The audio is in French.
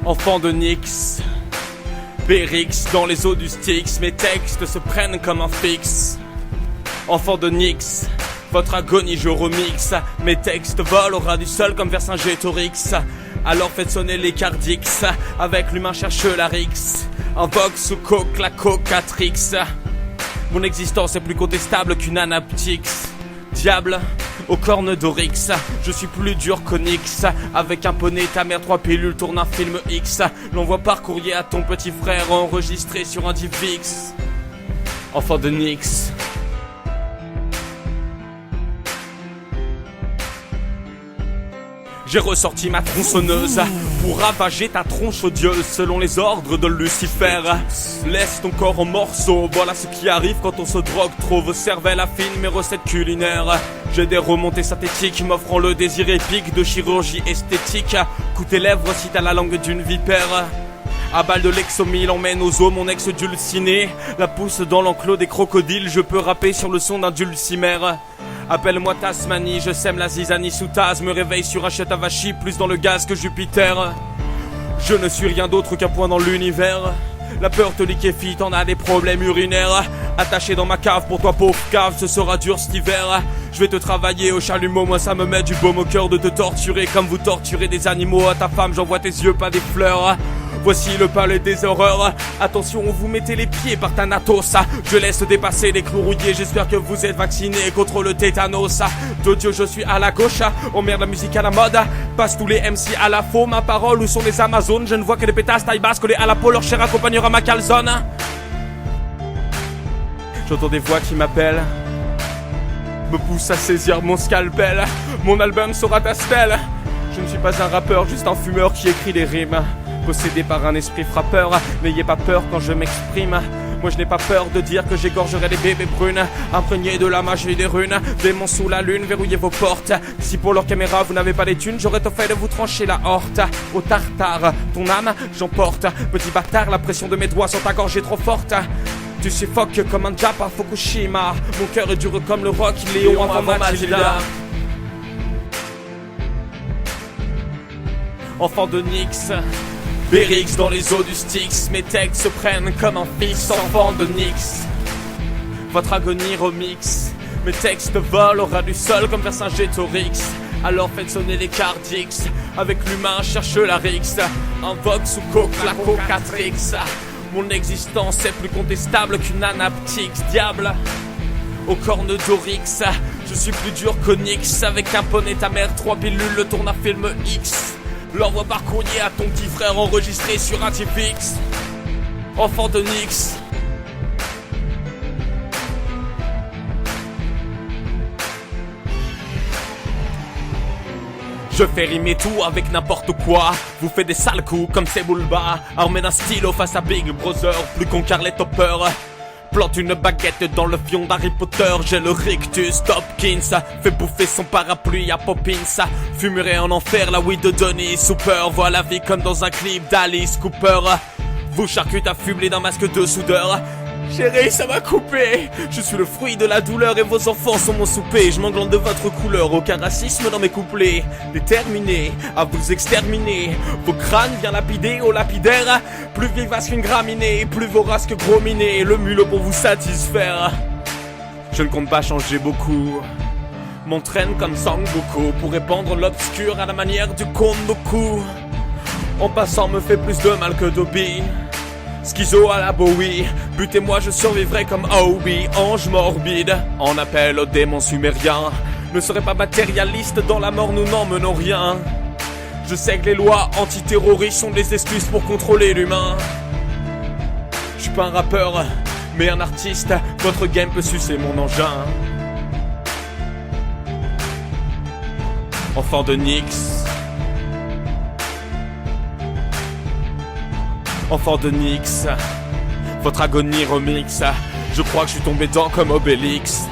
Enfant de Nyx, Périx dans les eaux du Styx, mes textes se prennent comme un fixe. Enfant de Nyx, votre agonie je remixe, mes textes volent au ras du sol comme Vercingétorix. Alors faites sonner les cardix, avec l'humain cherche la rix. Invoque sous coque la cocatrix. Mon existence est plus contestable qu'une anaptix. Diable, aux cornes d'Oryx, je suis plus dur qu'Onyx. Avec un poney, ta mère, 3 pilules, tourne un film X. L'envoie par courrier à ton petit frère, enregistré sur un Divix. Enfant de Nyx. J'ai ressorti ma tronçonneuse pour ravager ta tronche odieuse selon les ordres de Lucifer. Laisse ton corps en morceaux, voilà ce qui arrive quand on se drogue trop. Vos cervelles affinent mes recettes culinaires. J'ai des remontées synthétiques m'offrant le désir épique de chirurgie esthétique. Coup tes lèvres si t'as la langue d'une vipère. À balle de l'exomile emmène aux eaux mon ex dulciné. La pousse dans l'enclos des crocodiles, je peux rapper sur le son d'un dulcimer. Appelle-moi Tasmanie, je sème la zizanie sous Taz. Me réveille sur un chetavachi, plus dans le gaz que Jupiter. Je ne suis rien d'autre qu'un point dans l'univers. La peur te liquéfie, t'en as des problèmes urinaires. Attaché dans ma cave, pour toi pauvre cave, ce sera dur cet hiver. Je vais te travailler au chalumeau, moi ça me met du baume au cœur de te torturer. Comme vous torturez des animaux, à ta femme j'envoie tes yeux, pas des fleurs. Voici le palais des horreurs. Attention, vous mettez les pieds par Thanatos. Je laisse dépasser les clous rouillés. J'espère que vous êtes vaccinés contre le tétanos. De Dieu, je suis à la gauche. On merde la musique à la mode. Passe tous les MC à la faux. Ma parole, où sont les Amazones? Je ne vois que des pétasses taille basse collées à la peau. Leur chair accompagnera ma calzone. J'entends des voix qui m'appellent, me poussent à saisir mon scalpel. Mon album sera ta stèle. Je ne suis pas un rappeur, juste un fumeur qui écrit des rimes. Possédé par un esprit frappeur, n'ayez pas peur quand je m'exprime. Moi je n'ai pas peur de dire que j'égorgerai des bébés brunes, imprégnés de la magie des runes. Démons sous la lune, verrouillez vos portes. Si pour leur caméra vous n'avez pas les thunes, j'aurais tout fait de vous trancher la horte. Au tartare, ton âme j'emporte. Petit bâtard, la pression de mes doigts sur ta gorge est trop forte. Tu suffoques comme un Jap à Fukushima. Mon cœur est dur comme le roc, Léon avant Matilda. Enfant de Nyx, Périx dans les eaux du Styx, mes textes se prennent comme un fils. Enfant de Nyx, votre agonie remix. Mes textes volent au ras du sol comme Vercingétorix. Alors faites sonner les cardix, avec l'humain cherche la rix. Invoque sous coque la cocatrix. Mon existence est plus contestable qu'une anaptix. Diable, aux cornes d'Oryx, je suis plus dur qu'Onyx. Avec un poney, ta mère, 3 pilules, tourne un film X. L'envoie par courrier à ton petit frère, enregistré sur un Tipix. Enfant de Nyx. Je fais rimer tout avec n'importe quoi. Vous faites des sales coups comme Sebulba, armé d'un stylo face à Big Brother, plus qu'on Carlet Topper. Plante une baguette dans le fion d'Harry Potter. J'ai le rictus Hopkins, fait bouffer son parapluie à Poppins. Fumerai en enfer la weed de Donny Super. Vois la vie comme dans un clip d'Alice Cooper. Vous charcutes affublés d'un masque de soudeur. Chérie, ça m'a coupé. Je suis le fruit de la douleur et vos enfants sont mon souper. Je m'englande de votre couleur, aucun racisme dans mes couplets. Déterminé à vous exterminer. Vos crânes bien lapidés au lapidaire. Plus vivace qu'une graminée, plus vorace que gros miné. Le mulot pour vous satisfaire. Je ne compte pas changer beaucoup. M'entraîne comme Sangoku pour répandre l'obscur à la manière du Kondoku. En passant me fait plus de mal que Dobby. Schizo à la Bowie, butez-moi je survivrai comme Obi, ange morbide. En appel aux démons sumériens, ne serait pas matérialiste, dans la mort nous n'en menons rien. Je sais que les lois antiterroristes sont des excuses pour contrôler l'humain. Je suis pas un rappeur, mais un artiste, votre game peut sucer mon engin. Enfant de Nyx. Enfant de Nyx, votre agonie remix. Je crois que je suis tombé dedans comme Obélix.